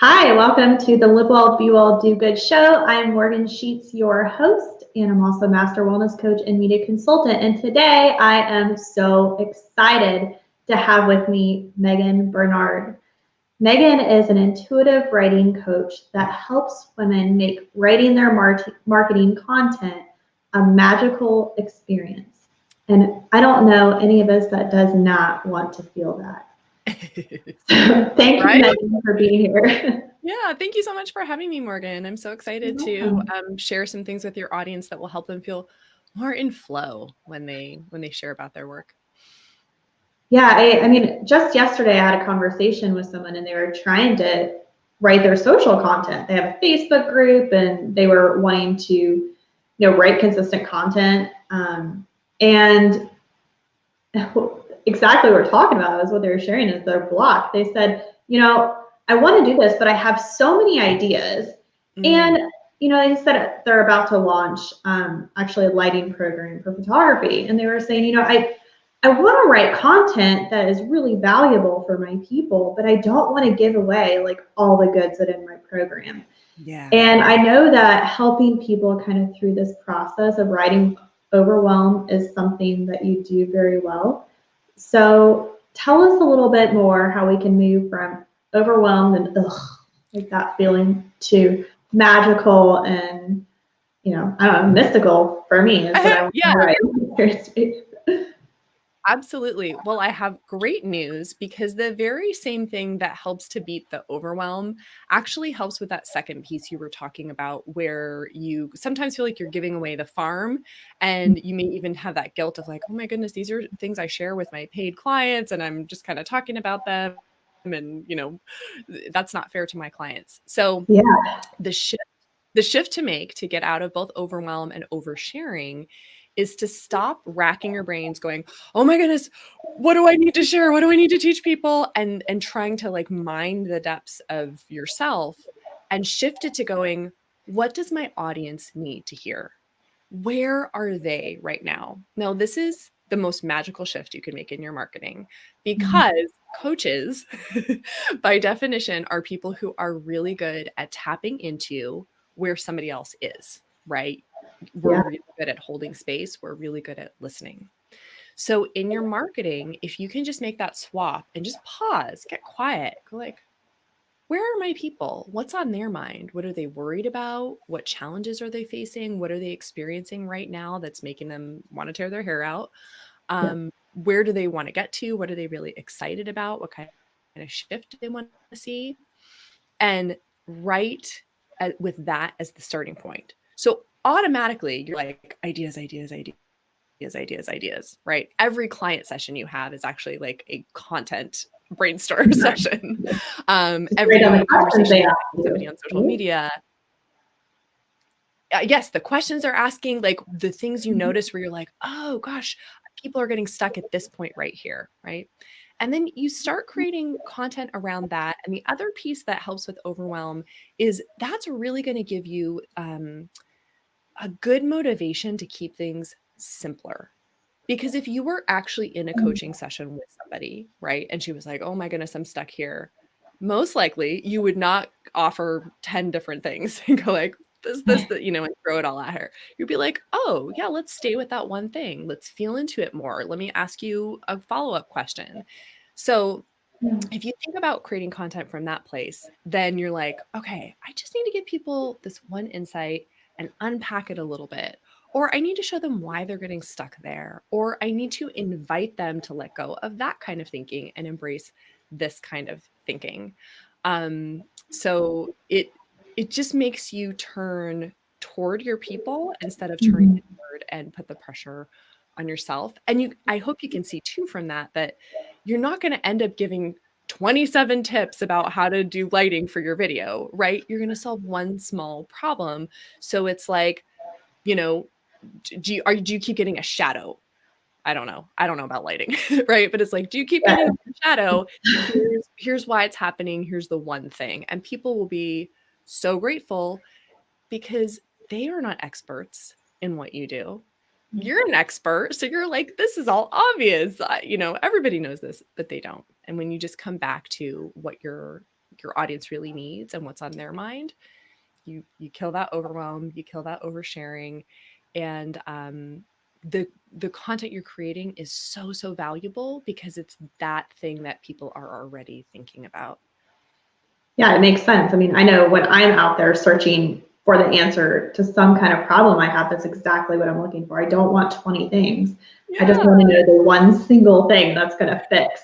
Hi, welcome to the Live Well, Be Well, Do Good show. I'm Morgan Sheets, your host, and I'm also a master wellness coach and media consultant. And today I am so excited to have with me Megan Barnhard. Megan is an intuitive writing coach that helps women make writing their marketing content a magical experience. And I don't know any of us that does not want to feel that. So thank you, Megan, for being here. Yeah, thank you so much for having me, Morgan. I'm so excited to share some things with your audience that will help them feel more in flow when they share about their work. Yeah, I mean, just yesterday I had a conversation with someone and they were trying to write their social content. They have a Facebook group and they were wanting to, write consistent content. And exactly what we're talking about is what they were sharing is their block. They said, I want to do this, but I have so many ideas. And, they said they're about to launch actually a lighting program for photography. And they were saying, I want to write content that is really valuable for my people, but I don't want to give away like all the goods that in my program. Yeah. And I know that helping people kind of through this process of writing overwhelm is something that you do very well. So tell us a little bit more how we can move from overwhelmed and like that feeling to magical and, I don't know, mystical for me is what I want to write. Absolutely. Well, I have great news because the very same thing that helps to beat the overwhelm actually helps with that second piece you were talking about, where you sometimes feel like you're giving away the farm and you may even have that guilt of like, oh my goodness, these are things I share with my paid clients and I'm just kind of talking about them. And, that's not fair to my clients. So the shift to make to get out of both overwhelm and oversharing is to stop racking your brains going, oh my goodness, what do I need to share? What do I need to teach people? And trying to like mine the depths of yourself and shift it to going, what does my audience need to hear? Where are they right now? Now, this is the most magical shift you can make in your marketing because coaches, by definition, are people who are really good at tapping into where somebody else is, right? We're really good at holding space. We're really good at listening. So in your marketing, if you can just make that swap and just pause, get quiet, go like, where are my people? What's on their mind? What are they worried about? What challenges are they facing? What are they experiencing right now that's making them want to tear their hair out? Where do they want to get to? What are they really excited about? What kind of shift do they want to see? And write with that as the starting point. So automatically you're like ideas, right? Every client session you have is actually like a content brainstorm session. Every conversation you have with somebody on social media. Yes, the questions are asking, like the things you notice where you're like, oh gosh, people are getting stuck at this point right here, right? And then you start creating content around that. And the other piece that helps with overwhelm is that's really going to give you a good motivation to keep things simpler. Because if you were actually in a coaching session with somebody, right, and she was like, oh my goodness, I'm stuck here, most likely you would not offer 10 different things and go like, this, and throw it all at her. You'd be like, oh yeah, let's stay with that one thing. Let's feel into it more. Let me ask you a follow-up question. So if you think about creating content from that place, then you're like, okay, I just need to give people this one insight and unpack it a little bit. Or I need to show them why they're getting stuck there. Or I need to invite them to let go of that kind of thinking and embrace this kind of thinking. So it just makes you turn toward your people instead of turning inward and put the pressure on yourself. And I hope you can see too from that you're not going to end up giving 27 tips about how to do lighting for your video, right? You're going to solve one small problem. So it's like, do you keep getting a shadow? I don't know about lighting, right? But it's like, do you keep getting a shadow? Here's why it's happening. Here's the one thing. And people will be so grateful because they are not experts in what you do. You're an expert. So you're like, this is all obvious. Everybody knows this, but they don't. And when you just come back to what you're your audience really needs and what's on their mind, you kill that overwhelm, you kill that oversharing, and the content you're creating is so valuable because it's that thing that people are already thinking about. Yeah, it makes sense. I mean, I know when I'm out there searching for the answer to some kind of problem I have, that's exactly what I'm looking for. I don't want 20 things. Yeah. I just want to know the one single thing that's going to fix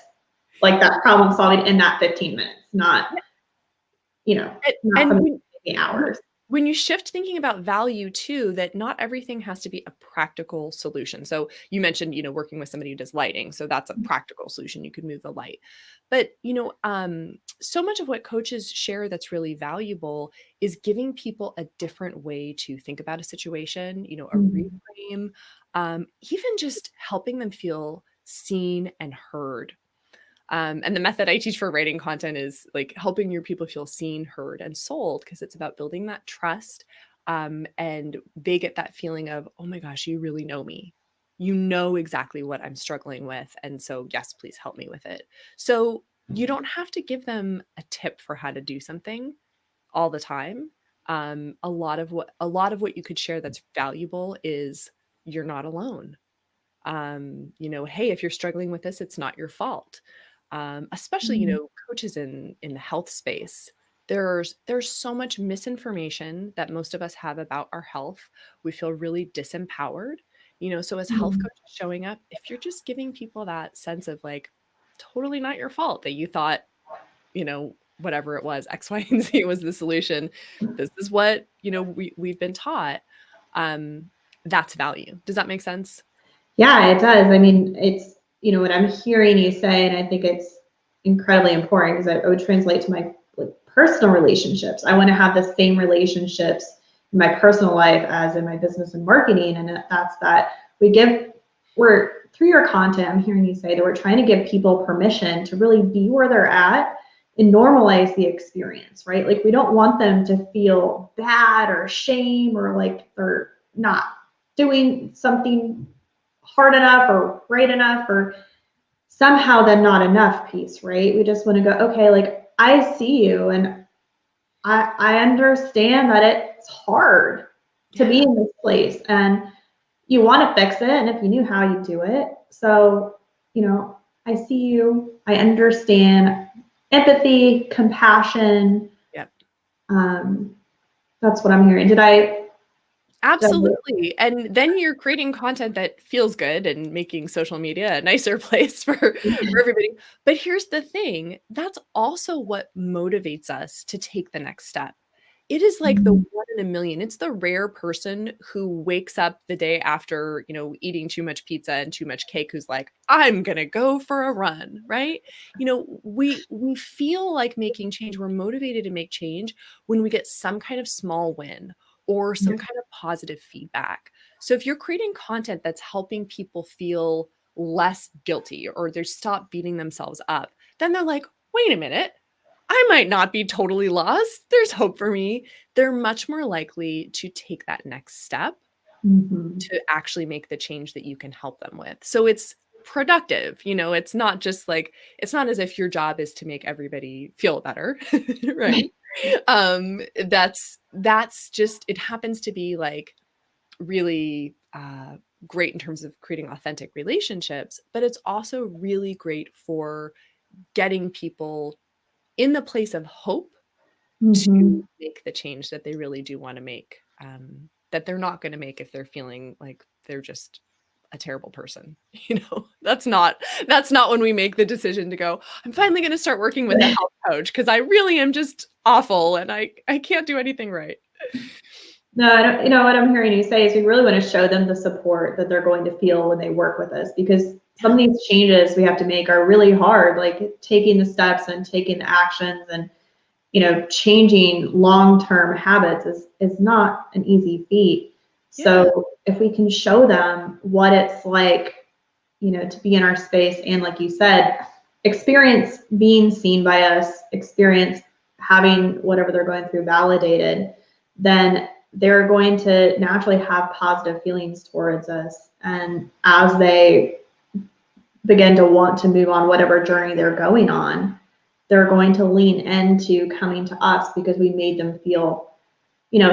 like that problem solving in that 15 minutes, not, not something hours. When you shift thinking about value too, that not everything has to be a practical solution. So you mentioned, working with somebody who does lighting. So that's a practical solution. You could move the light. But, so much of what coaches share that's really valuable is giving people a different way to think about a situation, a reframe, even just helping them feel seen and heard. And the method I teach for writing content is like helping your people feel seen, heard, and sold, because it's about building that trust. And they get that feeling of, oh my gosh, you really know me. You know exactly what I'm struggling with. And so, yes, please help me with it. So you don't have to give them a tip for how to do something all the time. A lot of what you could share that's valuable is you're not alone. Hey, if you're struggling with this, it's not your fault. Especially, coaches in the health space, there's so much misinformation that most of us have about our health. We feel really disempowered, so as health coaches showing up, if you're just giving people that sense of like, totally not your fault that you thought, whatever it was, X, Y, and Z was the solution. This is what, we've been taught. That's value. Does that make sense? Yeah, it does. I mean, it's, what I'm hearing you say, and I think it's incredibly important because it would translate to my personal relationships. I want to have the same relationships in my personal life as in my business and marketing. And that's that we're through your content, I'm hearing you say that we're trying to give people permission to really be where they're at and normalize the experience, right? Like we don't want them to feel bad or shame or like they're not doing something hard enough or great enough or somehow the not enough piece, right? We just want to go, okay, like I see you and I understand that it's hard to be in this place and you want to fix it. And if you knew how, you do it. So, I see you, I understand empathy, compassion. Yep. That's what I'm hearing. Absolutely. And then you're creating content that feels good and making social media a nicer place for everybody. But here's the thing, that's also what motivates us to take the next step. It is like the 1 in a million. It's the rare person who wakes up the day after, eating too much pizza and too much cake who's like, I'm going to go for a run, right? We feel like making change. We're motivated to make change when we get some kind of small win or some kind of positive feedback. So if you're creating content that's helping people feel less guilty or they stop beating themselves up, then they're like, wait a minute, I might not be totally lost. There's hope for me. They're much more likely to take that next step to actually make the change that you can help them with. So it's productive. It's not just like, it's not as if your job is to make everybody feel better, right? That's just, it happens to be like really great in terms of creating authentic relationships, but it's also really great for getting people in the place of hope to make the change that they really do want to make, that they're not going to make if they're feeling like they're just a terrible person. That's not when we make the decision to go, I'm finally going to start working with a health coach because I really am just awful and I can't do anything right. No, I don't, what I'm hearing you say is we really want to show them the support that they're going to feel when they work with us, because some of these changes we have to make are really hard, like taking the steps and taking the actions and, changing long-term habits is not an easy feat. So if we can show them what it's like, to be in our space and, like you said, experience being seen by us, experience having whatever they're going through validated, then they're going to naturally have positive feelings towards us. And as they begin to want to move on whatever journey they're going on, they're going to lean into coming to us because we made them feel,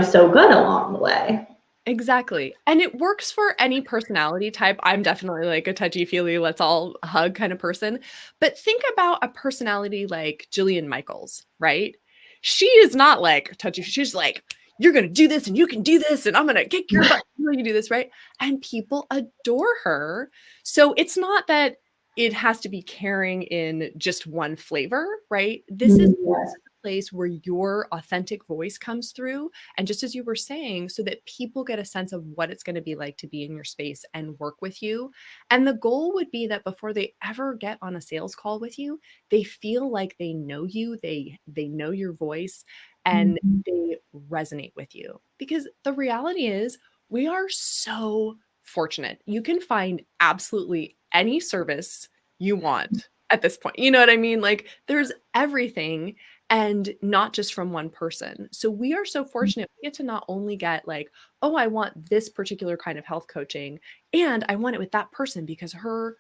so good along the way. Exactly. And it works for any personality type. I'm definitely like a touchy-feely, let's all hug kind of person. But think about a personality like Jillian Michaels, right? She is not like touchy. She's like, you're going to do this and you can do this and I'm going to kick your butt when you do this, right? And people adore her. So it's not that it has to be caring in just one flavor, right? This is Yes. a place where your authentic voice comes through. And just as you were saying, so that people get a sense of what it's going to be like to be in your space and work with you. And the goal would be that before they ever get on a sales call with you, they feel like they know you, they know your voice, and they resonate with you. Because the reality is, we are so fortunate. You can find absolutely any service you want at this point. You know what I mean? Like there's everything, and not just from one person. So we are so fortunate. We get to not only get like, oh, I want this particular kind of health coaching, and I want it with that person because her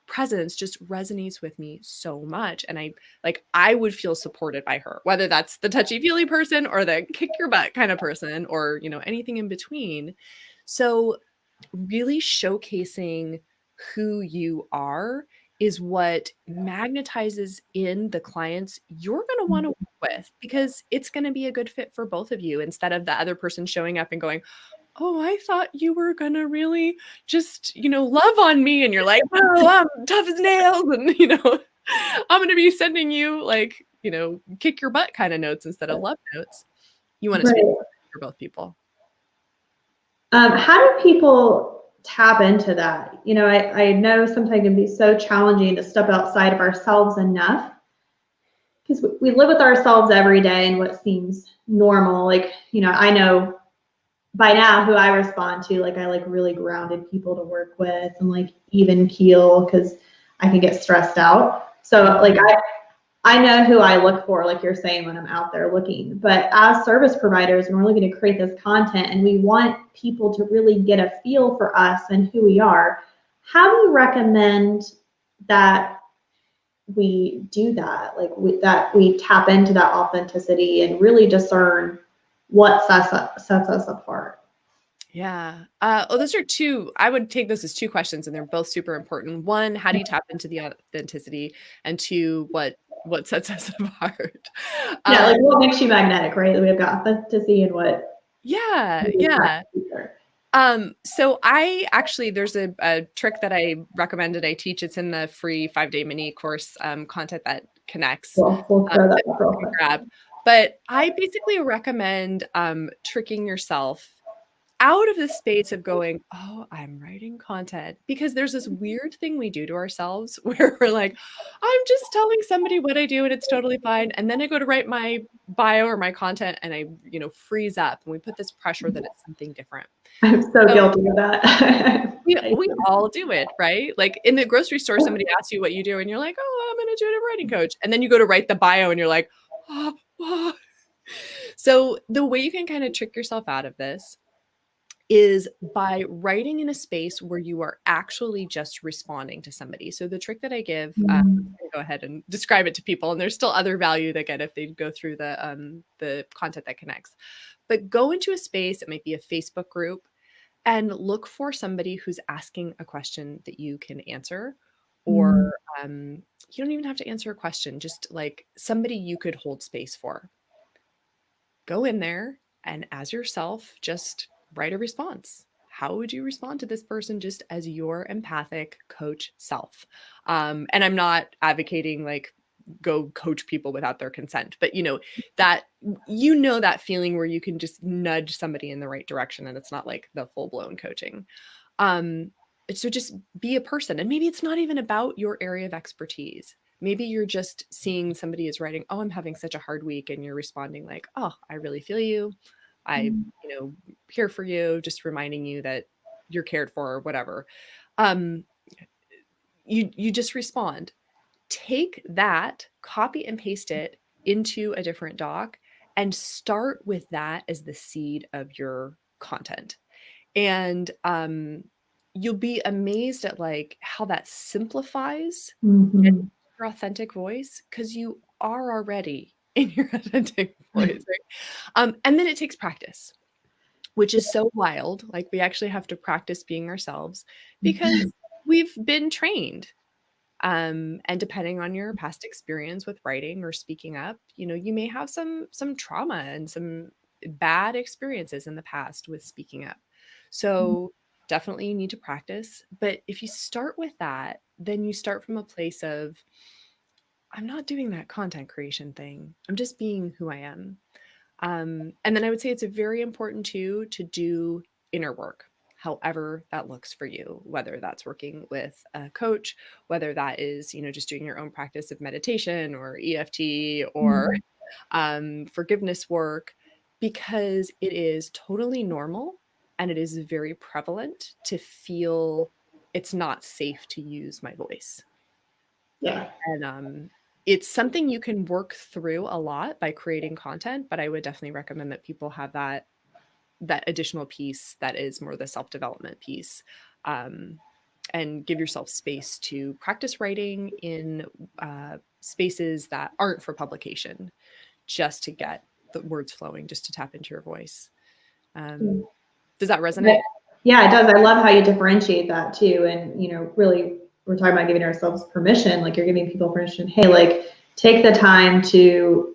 presence just resonates with me so much. And I would feel supported by her, whether that's the touchy-feely person or the kick your butt kind of person, or, anything in between. So really showcasing who you are is what magnetizes in the clients you're going to want to work with, because it's going to be a good fit for both of you, instead of the other person showing up and going, oh, I thought you were going to really just, love on me. And you're like, oh, I'm tough as nails. And, I'm going to be sending you like, kick your butt kind of notes instead of love notes. You want it to be for both people. How do people tap into that? I know sometimes it can be so challenging to step outside of ourselves enough, because we live with ourselves every day and what seems normal. Like, I know by now who I respond to. Like, I like really grounded people to work with and like even keel, because I can get stressed out. So like I know who I look for, like you're saying, when I'm out there looking. But as service providers, when we're looking to create this content and we want people to really get a feel for us and who we are, how do you recommend that we do that? Like that we tap into that authenticity and really discern what sets us apart? Yeah. Those are two, I would take those as two questions, and they're both super important. One, how do you tap into the authenticity? And two, what sets us apart? Yeah, like what makes you magnetic, right? We've got authenticity and what. Yeah. So there's a trick that I recommended I teach. It's in the free 5-day mini course, content that connects. We'll throw that up real quick. Grab. But I basically recommend tricking yourself out of the space of going, oh, I'm writing content, because there's this weird thing we do to ourselves where we're like, I'm just telling somebody what I do and it's totally fine. And then I go to write my bio or my content and I, freeze up, and we put this pressure that it's something different. I'm so guilty of that. We all do it, right? Like in the grocery store, somebody asks you what you do and you're like, oh, I'm an intuitive writing coach. And then you go to write the bio and you're like, oh. So the way you can kind of trick yourself out of this is by writing in a space where you are actually just responding to somebody. So the trick that I give, I'm gonna go ahead and describe it to people, and there's still other value they get if they go through the content that connects. But go into a space, it might be a Facebook group, and look for somebody who's asking a question that you can answer, or you don't even have to answer a question, just like somebody you could hold space for. Go in there and as yourself, just write a response. How would you respond to this person just as your empathic coach self? And I'm not advocating like go coach people without their consent, but that feeling where you can just nudge somebody in the right direction and it's not like the full-blown coaching. So just be a person, and maybe it's not even about your area of expertise. Maybe you're just seeing somebody is writing, oh, I'm having such a hard week, and you're responding like, oh, I really feel you. I, here for you, just reminding you that you're cared for or whatever. You just respond. Take that, copy and paste it into a different doc, and start with that as the seed of your content. And you'll be amazed at like how that simplifies your authentic voice, because you are already in your authentic voice, right? And then it takes practice, which is so wild. Like we actually have to practice being ourselves because we've been trained. And depending on your past experience with writing or speaking up, you may have some trauma and some bad experiences in the past with speaking up. So definitely you need to practice. But if you start with that, then you start from a place of, I'm not doing that content creation thing. I'm just being who I am. And then I would say it's very important too to do inner work, however that looks for you, whether that's working with a coach, whether that is, just doing your own practice of meditation or EFT or forgiveness work, because it is totally normal and it is very prevalent to feel it's not safe to use my voice. Yeah. And it's something you can work through a lot by creating content, but I would definitely recommend that people have that additional piece that is more the self-development piece, and give yourself space to practice writing in spaces that aren't for publication, just to get the words flowing, just to tap into your voice. Does that resonate? Yeah, it does. I love how you differentiate that too. And, really, we're talking about giving ourselves permission. Like you're giving people permission. Hey, like take the time to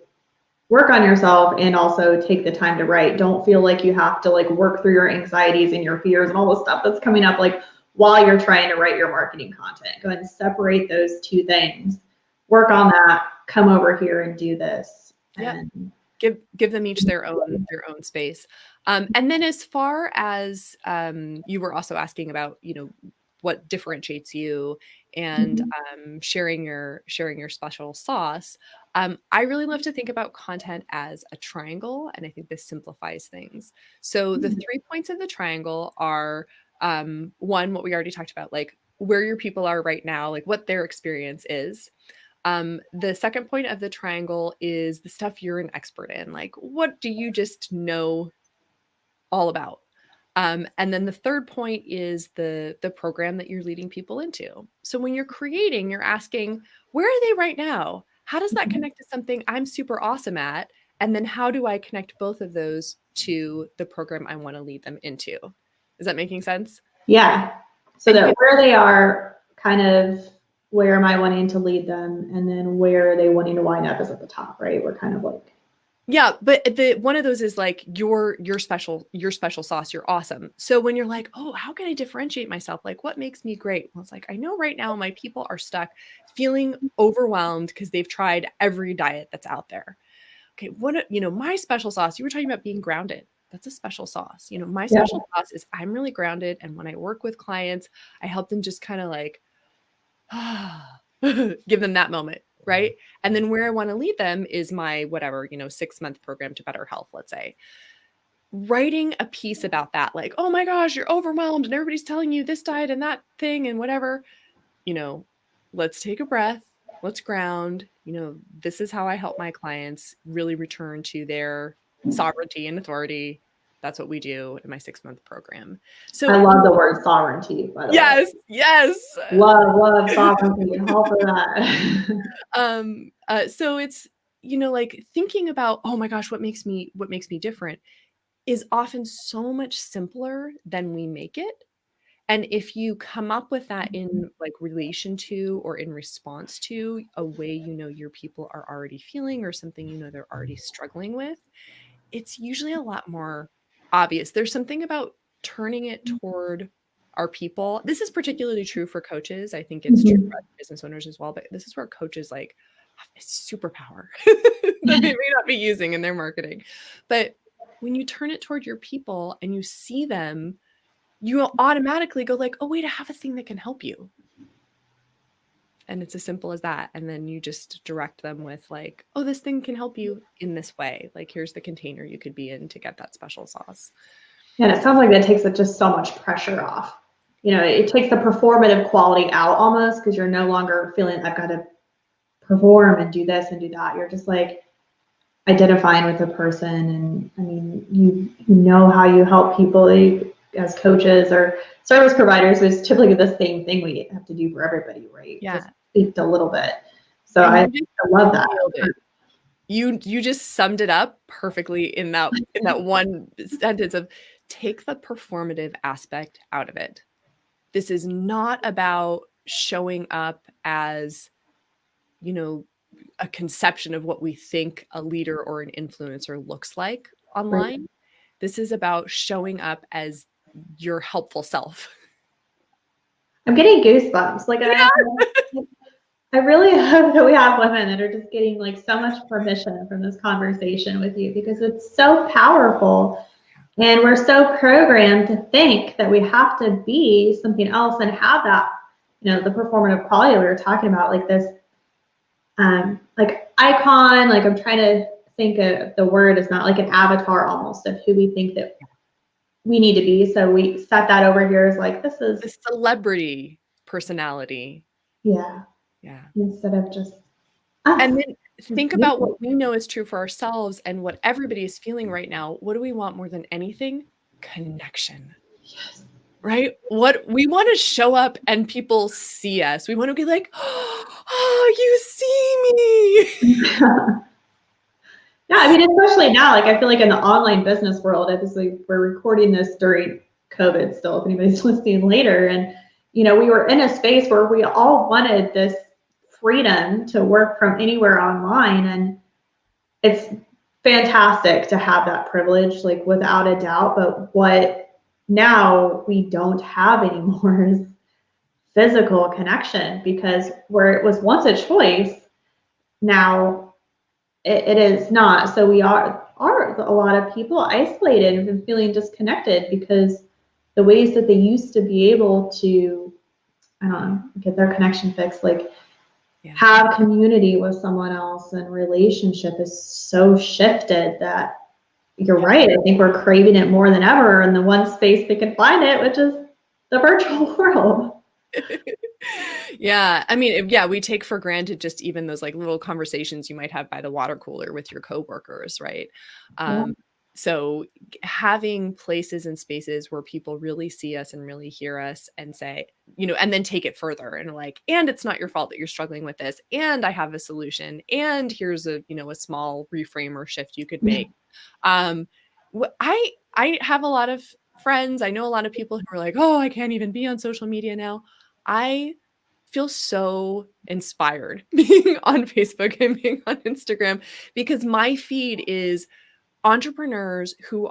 work on yourself and also take the time to write. Don't feel like you have to like work through your anxieties and your fears and all the stuff that's coming up like while you're trying to write your marketing content. Go ahead and separate those two things. Work on that. Come over here and do this. Yeah. Give them each their own space. And then as far as you were also asking about, what differentiates you and sharing your special sauce. I really love to think about content as a triangle, and I think this simplifies things. So the 3 points of the triangle are one, what we already talked about, like where your people are right now, like what their experience is. The second point of the triangle is the stuff you're an expert in. Like, what do you just know all about? And then the third point is the program that you're leading people into. So when you're creating, you're asking, where are they right now? How does that connect to something I'm super awesome at? And then how do I connect both of those to the program I want to lead them into? Is that making sense? Yeah. So that where they are, kind of where am I wanting to lead them? And then where are they wanting to wind up is at the top, right? We're kind of like. Yeah, but one of those is like your special sauce. You're awesome. So when you're like, oh, how can I differentiate myself? Like, what makes me great? Well, it's like, I know right now my people are stuck feeling overwhelmed because they've tried every diet that's out there. Okay, my special sauce, you were talking about being grounded. That's a special sauce. My special sauce is I'm really grounded. And when I work with clients, I help them just kind of like, give them that moment. Right. And then where I want to lead them is my 6-month program to better health, let's say. Writing a piece about that, like, oh my gosh, you're overwhelmed and everybody's telling you this diet and that thing and whatever, let's take a breath. Let's ground. This is how I help my clients really return to their sovereignty and authority. That's what we do in my 6-month program. So I love the word sovereignty, by the way. Yes. Love sovereignty and all for that. So it's, like thinking about, oh my gosh, what makes me different is often so much simpler than we make it. And if you come up with that in like relation to or in response to a way your people are already feeling or something they're already struggling with, it's usually a lot more obvious. There's something about turning it toward our people. This is particularly true for coaches. I think it's true for business owners as well, but this is where coaches like have a superpower that they may not be using in their marketing. But when you turn it toward your people and you see them, you will automatically go like, oh, wait, I have a thing that can help you. And it's as simple as that. And then you just direct them with like, oh, this thing can help you in this way. Like, here's the container you could be in to get that special sauce. Yeah, and it sounds like that takes just so much pressure off. It takes the performative quality out almost, because you're no longer feeling I've got to perform and do this and do that. You're just like identifying with the person. And I mean, you know how you help people as coaches or service providers, is typically the same thing we have to do for everybody, right? Yeah. Just tweaked a little bit. So I just love that. nailed it. You just summed it up perfectly in that one sentence of take the performative aspect out of it. This is not about showing up as, a conception of what we think a leader or an influencer looks like online. Right. This is about showing up as your helpful self. I'm getting goosebumps. Like, yeah. I really hope that we have women that are just getting like so much permission from this conversation with you, because it's so powerful. And we're so programmed to think that we have to be something else and have that, the performative quality we were talking about, like this, like icon, like I'm trying to think of the word, is not like an avatar almost of who we think that we need to be. So we set that over here as like, this is the celebrity personality. Yeah. Yeah. Instead of just. And then think about what we know is true for ourselves and what everybody is feeling right now. What do we want more than anything? Connection. Yes. Right? What we want to show up and people see us. We want to be like, oh, you see me. Yeah, I mean, especially now, like I feel like in the online business world, obviously we're recording this during COVID still, if anybody's listening later. And, we were in a space where we all wanted this freedom to work from anywhere online. And it's fantastic to have that privilege, like without a doubt. But what now we don't have anymore is physical connection, because where it was once a choice, now it is not. So we are a lot of people isolated and feeling disconnected because the ways that they used to be able to, get their connection fixed, like have community with someone else and relationship, is so shifted that you're right. I think we're craving it more than ever in the one space they can find it, which is the virtual world. Yeah. I mean, we take for granted just even those like little conversations you might have by the water cooler with your coworkers, right? So having places and spaces where people really see us and really hear us and say, and then take it further and like, and it's not your fault that you're struggling with this, and I have a solution, and here's a small reframe or shift you could make. I have a lot of friends. I know a lot of people who are like, oh, I can't even be on social media now. I feel so inspired being on Facebook and being on Instagram, because my feed is entrepreneurs who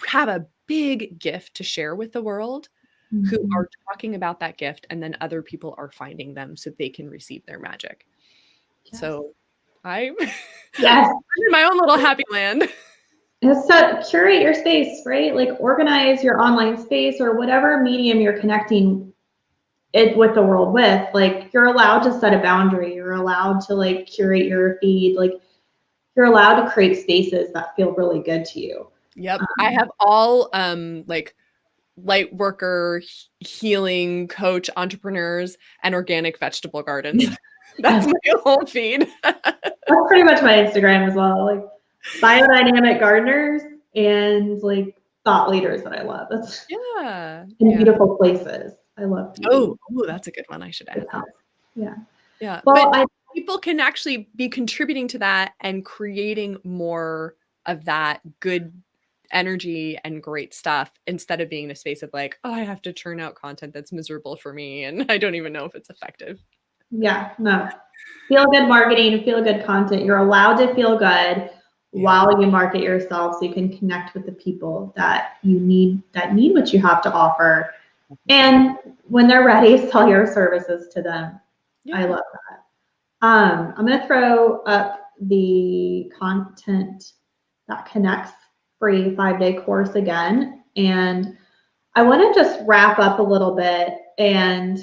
have a big gift to share with the world, who are talking about that gift, and then other people are finding them so they can receive their magic. Yes. So I'm in my own little happy land. So curate your space, right? Like organize your online space or whatever medium you're connecting it with the world with. Like you're allowed to set a boundary. You're allowed to like curate your feed. Like you're allowed to create spaces that feel really good to you. Yep. I have all like light worker, healing coach, entrepreneurs, and organic vegetable gardens. That's my whole feed. That's pretty much my Instagram as well. Like biodynamic gardeners and like thought leaders that I love. That's in beautiful places. I love beauty. Oh, that's a good one. I should add that. Yeah. Well, but people can actually be contributing to that and creating more of that good energy and great stuff, instead of being in a space of like, oh, I have to churn out content that's miserable for me and I don't even know if it's effective. Yeah, no. Feel good marketing, feel good content. You're allowed to feel good while you market yourself, so you can connect with the people that you need, that need what you have to offer. And when they're ready, sell your services to them. I love that. I'm going to throw up the content that connects free 5-day course again. And I want to just wrap up a little bit and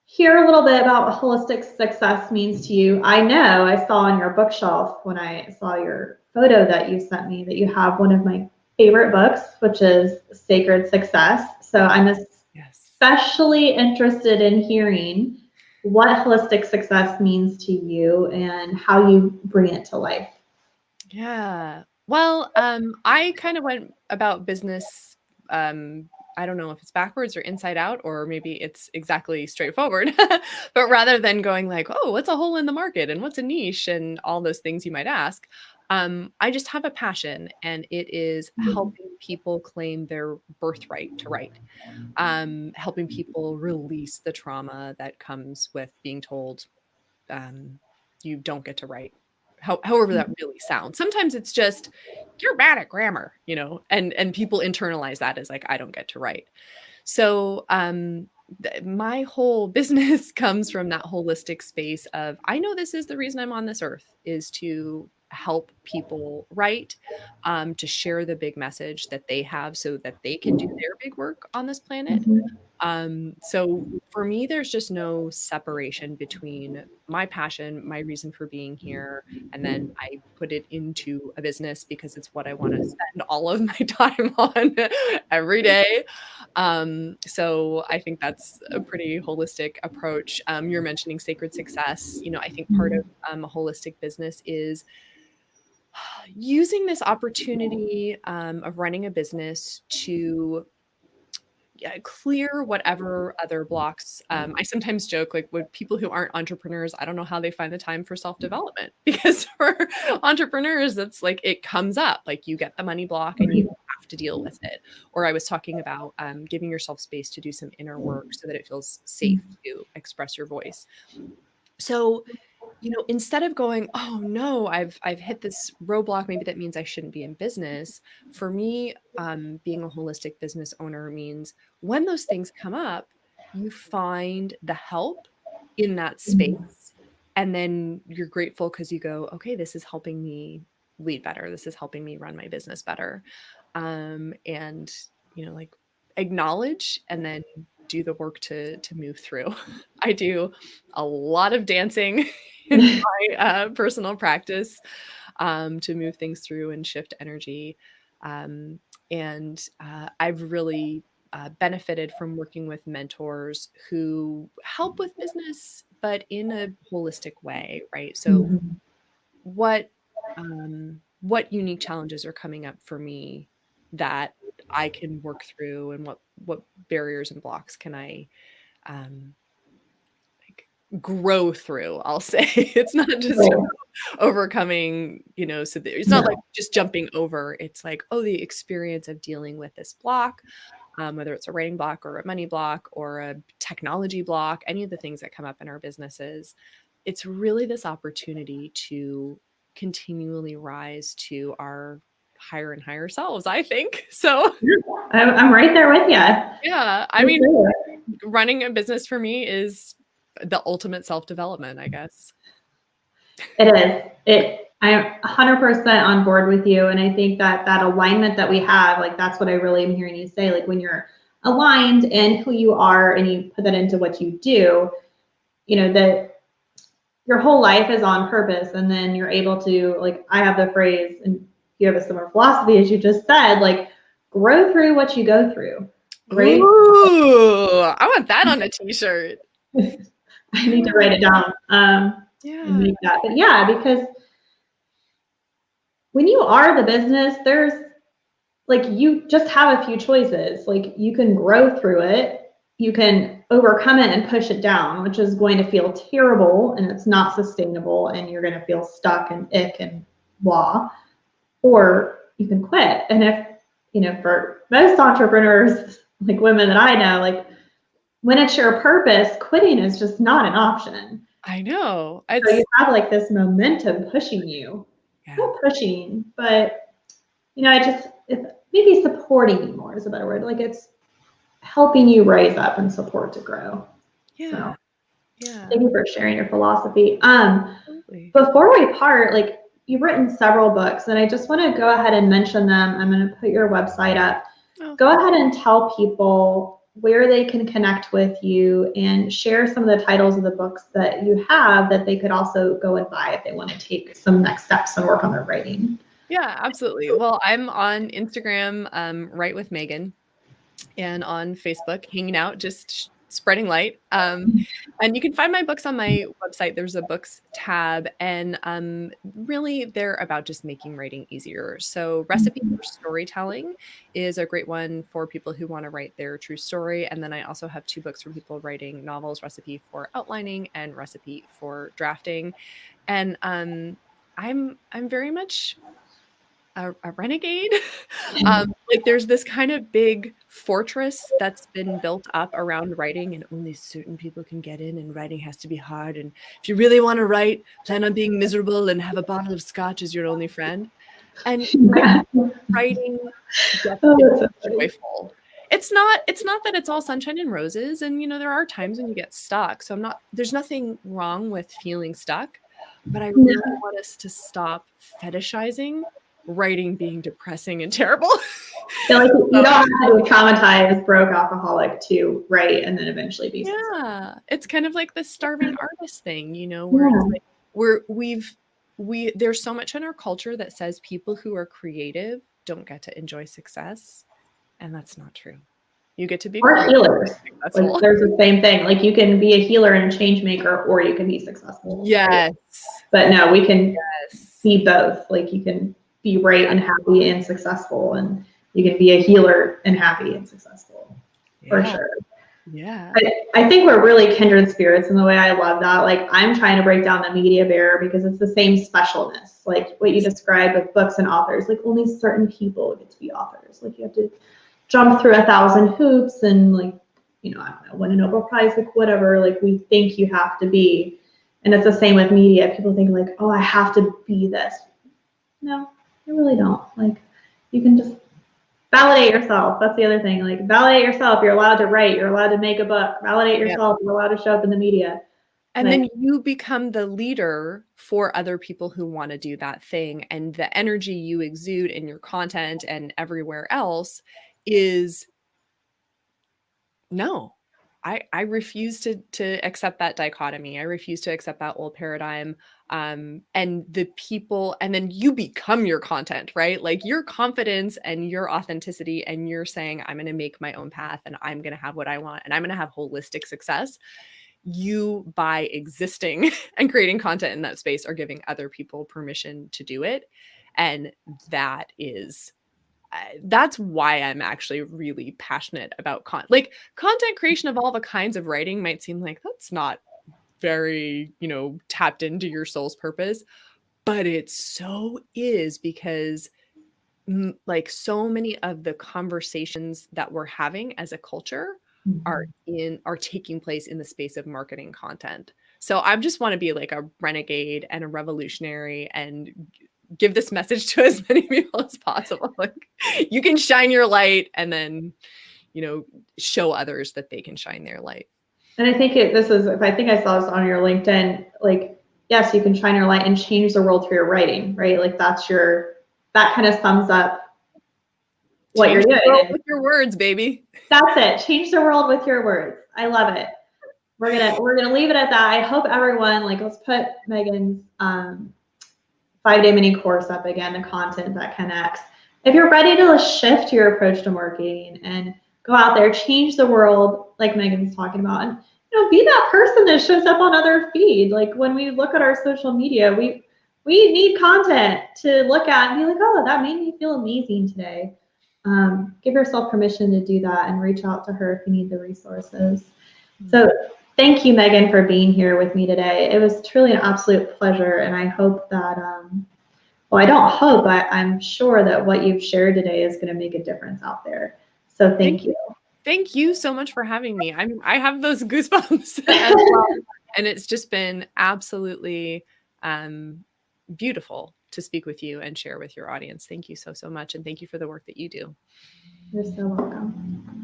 hear a little bit about what holistic success means to you. I know I saw on your bookshelf when I saw your photo that you sent me that you have one of my favorite books, which is Sacred Success. So I'm especially interested in hearing what holistic success means to you and how you bring it to life. Yeah. Well, I kind of went about business I don't know if it's backwards or inside out, or maybe it's exactly straightforward. But rather than going like, oh, what's a hole in the market and what's a niche and all those things you might ask, I just have a passion, and it is helping people claim their birthright to write, helping people release the trauma that comes with being told you don't get to write. However that really sounds. Sometimes it's just you're bad at grammar, and people internalize that as like I don't get to write. So my whole business comes from that holistic space of I know this is the reason I'm on this earth, is to help people write, to share the big message that they have so that they can do their big work on this planet. So for me, there's just no separation between my passion, my reason for being here, and then I put it into a business because it's what I want to spend all of my time on every day. So I think that's a pretty holistic approach. You're mentioning sacred success. I think part of a holistic business is using this opportunity of running a business to clear whatever other blocks. I sometimes joke, like, with people who aren't entrepreneurs, I don't know how they find the time for self-development, because for entrepreneurs, it's like it comes up, like you get the money block and you have to deal with it. Or I was talking about giving yourself space to do some inner work so that it feels safe to express your voice. So instead of going, oh no, I've hit this roadblock, maybe that means I shouldn't be in business. For me, being a holistic business owner means when those things come up, you find the help in that space. And then you're grateful because you go, okay, this is helping me lead better. This is helping me run my business better. And, like, acknowledge and then do the work to move through. I do a lot of dancing in my personal practice, to move things through and shift energy. And I've really benefited from working with mentors who help with business, but in a holistic way, right? So what unique challenges are coming up for me that I can work through, and what barriers and blocks can I grow through, I'll say. It's not just about overcoming, so it's not like just jumping over. It's like, oh, the experience of dealing with this block, whether it's a writing block or a money block or a technology block, any of the things that come up in our businesses, it's really this opportunity to continually rise to our higher and higher selves, I think. So I'm right there with you. Yeah. I mean, running a business for me is the ultimate self-development, I guess. It is. I'm 100% on board with you. And I think that alignment that we have, like, that's what I really am hearing you say. Like, when you're aligned in who you are and you put that into what you do, that your whole life is on purpose. And then you're able to, like, I have the phrase, and you have a similar philosophy as you just said, like, grow through what you go through. Right? Ooh, I want that on a t-shirt. I need to write it down. And make that. But yeah, because when you are the business, there's, like, you just have a few choices. Like, you can grow through it, you can overcome it and push it down, which is going to feel terrible and it's not sustainable and you're going to feel stuck and ick and blah. Or you can quit. And if, for most entrepreneurs, like women that I know, like, when it's your purpose, quitting is just not an option. I know. So you have, like, this momentum pushing you. Not pushing, but maybe supporting you more is a better word. Like, it's helping you rise up and support to grow. Yeah. So, thank you for sharing your philosophy. Before we part, like, you've written several books, and I just want to go ahead and mention them. I'm going to put your website up. Go ahead and tell people where they can connect with you and share some of the titles of the books that you have that they could also go and buy if they want to take some next steps and work on their writing. Yeah, absolutely. Well, I'm on Instagram, Write with Megan, and on Facebook, hanging out, just spreading light. And you can find my books on my website. There's a books tab, and really they're about just making writing easier. So Recipe for Storytelling is a great one for people who want to write their true story. And then I also have 2 books for people writing novels, Recipe for Outlining and Recipe for Drafting. And I'm very much a renegade. Like there's this kind of big fortress that's been built up around writing, and only certain people can get in, and writing has to be hard. And if you really want to write, plan on being miserable and have a bottle of scotch as your only friend. And writing gets to be joyful. It's not that it's all sunshine and roses. And there are times when you get stuck. So there's nothing wrong with feeling stuck, but I really want us to stop fetishizing writing being depressing and terrible. So like you don't have to be traumatized, broke alcoholic to write and then eventually be successful. Yeah, it's kind of like the starving artist thing, where it's like there's so much in our culture that says people who are creative don't get to enjoy success, and that's not true. You get to be healers. Like there's the same thing. Like you can be a healer and a change maker, or you can be successful. Yes. Right? But no, we can be both. Like you can be right and happy and successful, and you can be a healer and happy and successful. For sure. Yeah. I think we're really kindred spirits in the way. I love that. Like I'm trying to break down the media barrier because it's the same specialness. Like what you described with books and authors, like only certain people get to be authors. Like you have to jump through 1,000 hoops and like, I don't know, win a Nobel Prize, like whatever, like we think you have to be. And it's the same with media. People think like, oh, I have to be this. No, you really don't. Like you can just validate yourself. That's the other thing. Like validate yourself. You're allowed to write. You're allowed to make a book. Validate yourself. You're allowed to show up in the media. And then you become the leader for other people who want to do that thing. And the energy you exude in your content and everywhere else is no. I refuse to accept that dichotomy. I refuse to accept that old paradigm. And the people, and then you become your content, right? Like your confidence and your authenticity, and you're saying, I'm going to make my own path and I'm going to have what I want and I'm going to have holistic success. You, by existing and creating content in that space, are giving other people permission to do it. And that's why I'm actually really passionate about content creation of all the kinds of writing might seem like that's not very, tapped into your soul's purpose, but it so is, because like so many of the conversations that we're having as a culture are taking place in the space of marketing content. So I just want to be like a renegade and a revolutionary and give this message to as many people as possible. Like you can shine your light and then, show others that they can shine their light. And I think I think I saw this on your LinkedIn, like, yes, you can shine your light and change the world through your writing, right? Like that kind of sums up what you're doing. With your words, baby. That's it. Change the world with your words. I love it. We're gonna leave it at that. I hope everyone, let's put Megan's 5-day mini course up again, the content that connects. If you're ready to shift your approach to marketing and go out there, change the world like Megan's talking about, and be that person that shows up on other feed. Like when we look at our social media, we need content to look at and be like, oh, that made me feel amazing today. Give yourself permission to do that and reach out to her if you need the resources. So thank you, Megan, for being here with me today. It was truly an absolute pleasure, and I hope that, I don't hope, I'm sure that what you've shared today is going to make a difference out there. So thank you. Thank you so much for having me. I have those goosebumps as well, and it's just been absolutely beautiful to speak with you and share with your audience. Thank you so much, and thank you for the work that you do. You're so welcome.